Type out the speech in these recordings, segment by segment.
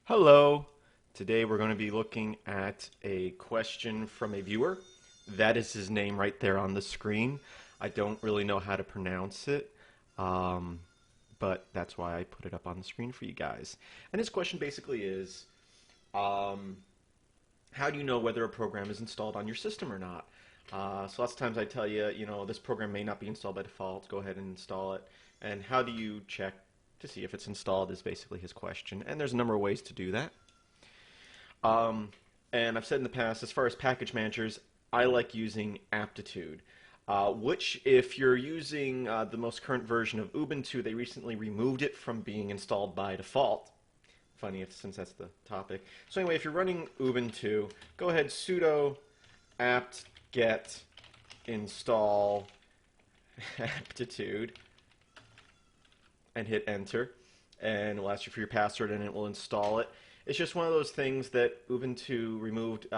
Hello. Today we're going to be looking at a question from a viewer. That is his name right there on the screen. I don't really know how to pronounce it, um, but that's why I put it up on the screen for you guys. And his question basically is, um, how do you know whether a program is installed on your system or not? So lots of times I tell you, this program may not be installed by default. Go ahead and install it. And how do you check to see if it's installed is basically his question. And there's a number of ways to do that. Um, and I've said in the past, as far as package managers, I like using Aptitude, which if you're using the most current version of Ubuntu, they recently removed it from being installed by default. Funny since that's the topic. So anyway, if you're running Ubuntu, go ahead sudo apt-get install aptitude and hit enter, and it will ask you for your password and it will install it. It's just one of those things that Ubuntu removed.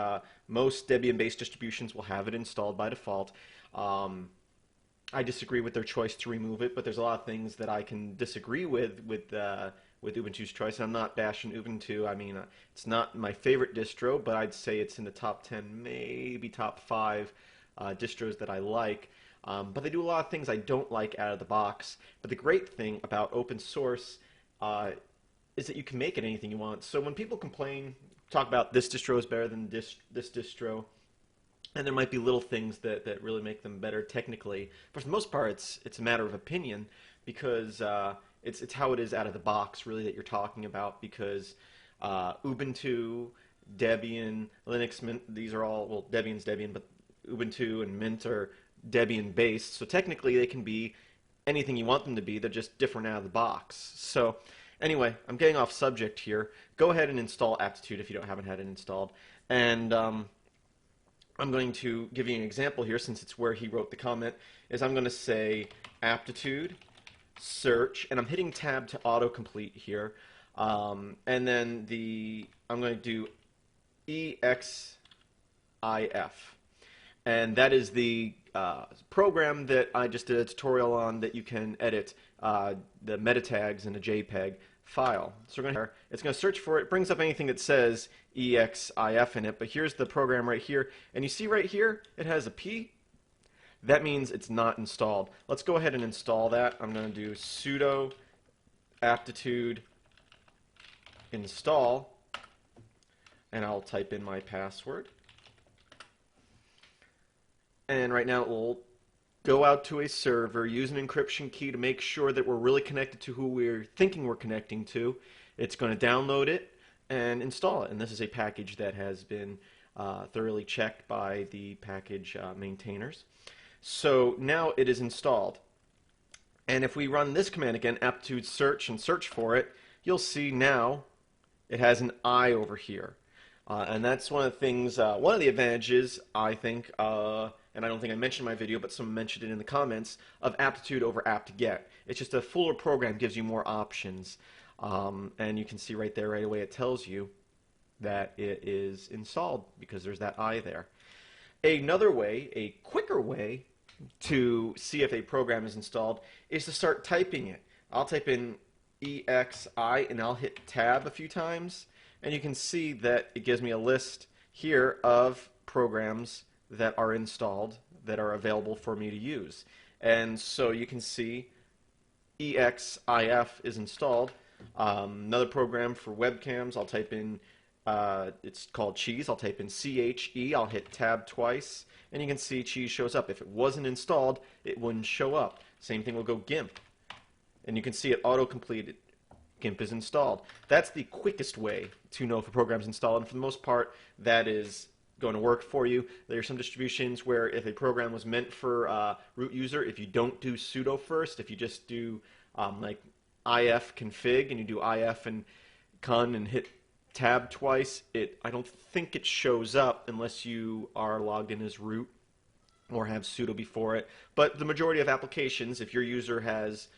Most Debian-based distributions will have it installed by default. I disagree with their choice to remove it, but there's a lot of things that I can disagree with Ubuntu's choice. I'm not bashing Ubuntu. I mean, it's not my favorite distro, but I'd say it's in the top 10, maybe top 5 distros that I like. But they do a lot of things I don't like out of the box. But the great thing about open source is that you can make it anything you want. So when people complain, talk about this distro is better than this distro, and there might be little things that really make them better technically. But for the most part, it's a matter of opinion because it's how it is out of the box really that you're talking about. Because Ubuntu, Debian, Linux, Mint, these are all, well, Debian's Debian, but Ubuntu and Mint are Debian based. So technically they can be anything you want them to be. They're just different out of the box. So anyway, I'm getting off subject here. Go ahead and install Aptitude if you haven't had it installed. And I'm going to give you an example here since it's where he wrote the comment. Is I'm going to say Aptitude, search, and I'm hitting tab to autocomplete here. And then I'm going to do EXIF. And that is the program that I just did a tutorial on that you can edit the meta tags in a JPEG file. So it's going to search for it. Brings up anything that says EXIF in it, but here's the program right here. And you see right here, it has a P. That means it's not installed. Let's go ahead and install that. I'm going to do sudo aptitude install, and I'll type in my password. And right now it will go out to a server, use an encryption key to make sure that we're really connected to who we're thinking we're connecting to. It's going to download it and install it. And this is a package that has been thoroughly checked by the package maintainers. So now it is installed. And if we run this command again, aptitude search, and search for it, you'll see now it has an I over here. And that's one of the things, one of the advantages, I think, and I don't think I mentioned in my video, but someone mentioned it in the comments, of Aptitude over apt-get. It's just a fuller program, gives you more options. And you can see right there, right away, it tells you that it is installed because there's that I there. Another way, a quicker way to see if a program is installed is to start typing it. I'll type in EXI and I'll hit tab a few times. And you can see that it gives me a list here of programs that are installed that are available for me to use. And so you can see EXIF is installed. Another program for webcams, I'll type in, it's called Cheese. I'll type in CHE. I'll hit tab twice. And you can see Cheese shows up. If it wasn't installed, it wouldn't show up. Same thing will go GIMP. And you can see it auto-completed. GIMP is installed. That's the quickest way to know if a program is installed, and for the most part, that is going to work for you. There are some distributions where if a program was meant for root user, if you don't do sudo first, if you just do like if config and you do if and con and hit tab twice, I don't think it shows up unless you are logged in as root or have sudo before it. But the majority of applications, if your user has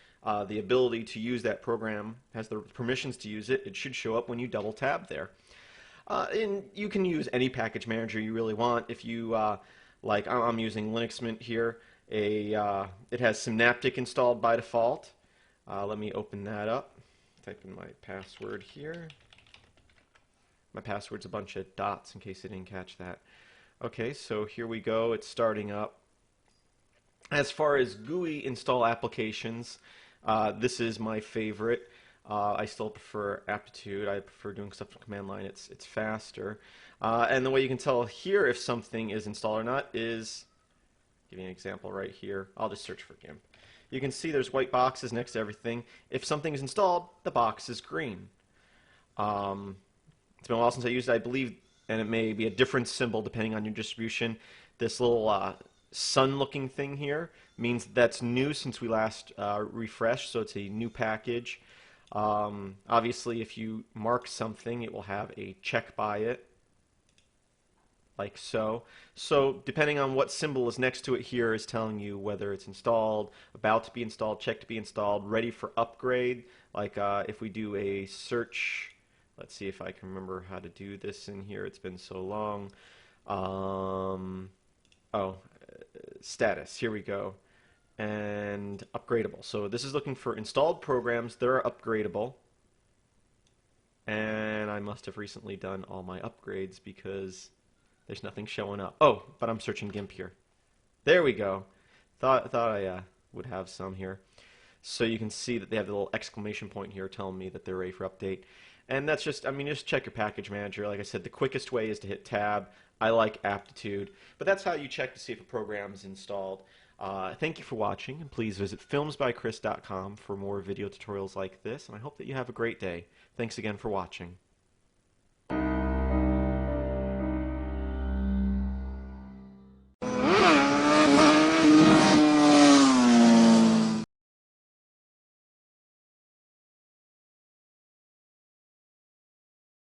the ability to use that program, has the permissions to use it, it should show up when you double tab there. And you can use any package manager you really want. If you, like I'm using Linux Mint here, it has Synaptic installed by default. Let me open that up. Type in my password here. My password's a bunch of dots in case you didn't catch that. Okay, so here we go. It's starting up. As far as GUI install applications, this is my favorite. I still prefer Aptitude. I prefer doing stuff from command line. It's faster. And the way you can tell here if something is installed or not is, give you an example right here. I'll just search for GIMP. You can see there's white boxes next to everything. If something is installed, the box is green. It's been a while since I used it, I believe, and it may be a different symbol depending on your distribution. This little sun-looking thing here means that's new since we last refreshed, so it's a new package. Obviously, if you mark something, it will have a check by it, like so. So depending on what symbol is next to it here is telling you whether it's installed, about to be installed, check to be installed, ready for upgrade. Like if we do a search, let's see if I can remember how to do this in here. It's been so long. Status, here we go. And upgradable. So this is looking for installed programs that are upgradable. And I must have recently done all my upgrades because there's nothing showing up. Oh, but I'm searching GIMP here. There we go. Thought I would have some here. So you can see that they have the little exclamation point here telling me that they're ready for update. And that's just, I mean, just check your package manager. Like I said, the quickest way is to hit tab. I like Aptitude. But that's how you check to see if a program is installed. Thank you for watching, and please visit filmsbychris.com for more video tutorials like this, and I hope that you have a great day. Thanks again for watching.